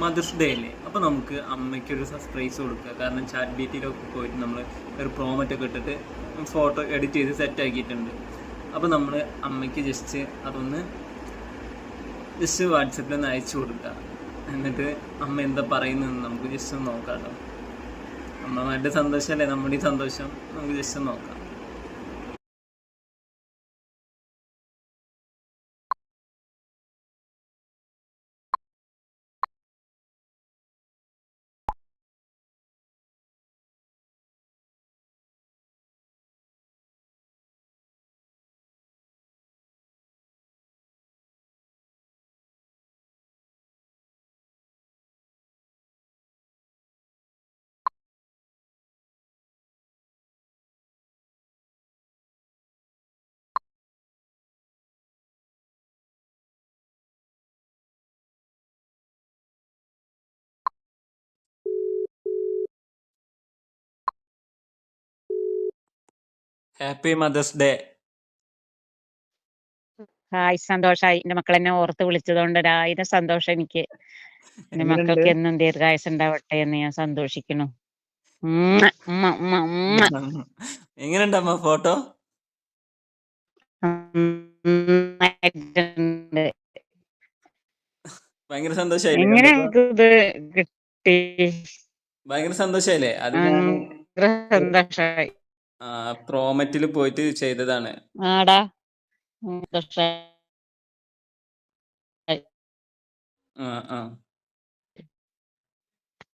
Mothers day അല്ലേ, അപ്പോൾ നമുക്ക് അമ്മയ്ക്കൊരു സർപ്രൈസ് കൊടുക്കുക. കാരണം ചാറ്റ് ബിറ്റിയിലൊക്കെ പോയിട്ട് നമ്മൾ ഒരു പ്രോമറ്റൊക്കെ ഇട്ടിട്ട് ഫോട്ടോ എഡിറ്റ് ചെയ്ത് സെറ്റ് ആക്കിയിട്ടുണ്ട്. അപ്പോൾ നമ്മൾ അമ്മയ്ക്ക് ജസ്റ്റ് അതൊന്ന് വാട്സപ്പിൽ ഒന്ന് അയച്ചു കൊടുക്കുക. എന്നിട്ട് അമ്മ എന്താ പറയുന്നതെന്ന് നമുക്ക് ജസ്റ്റ് ഒന്ന് നോക്കാം കേട്ടോ. അമ്മമാരുടെ സന്തോഷമല്ലേ നമ്മുടെ ഈ സന്തോഷം, നമുക്ക് ജസ്റ്റ് ഒന്ന് നോക്കാം. Happy mothers day. ഹായ്, സന്തോഷായി. എന്റെ മക്കൾ എന്നെ ഓർത്ത് വിളിച്ചതുകൊണ്ട് ഒരായിരം സന്തോഷം എനിക്ക്. എന്റെ എങ്ങനെയുണ്ട്? മക്കൾക്ക് എന്നും ദീർഘായുസ് ഉണ്ടാവട്ടെ എന്ന് ഞാൻ സന്തോഷിക്കുന്നു. ഉമ്മ, ഉമ്മ, ഉമ്മ, ഉമ്മ. എങ്ങനെയുണ്ട് അമ്മ ഫോട്ടോ? നന്നായിട്ടുണ്ട്. ഭയങ്കര സന്തോഷായില്ലേ എങ്ങനെ കണ്ടപ്പോ? ഇത് കിട്ടി? ഭയങ്കര സന്തോഷായില്ലേ? അത് ഞാൻ ഭയങ്കര സന്തോഷായി. പ്രോമറ്റിൽ പോയിട്ട് ചെയ്തതാണ്. ആടാ, സന്തോഷായി. ആ ആ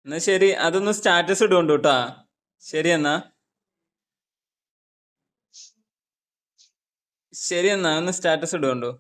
എന്നാ ശരി, അതൊന്ന് സ്റ്റാറ്റസ് ഇടുകൊണ്ടു കേട്ടാ. ശരി എന്നാ ഒന്ന് സ്റ്റാറ്റസ് ഇടുകൊണ്ടു.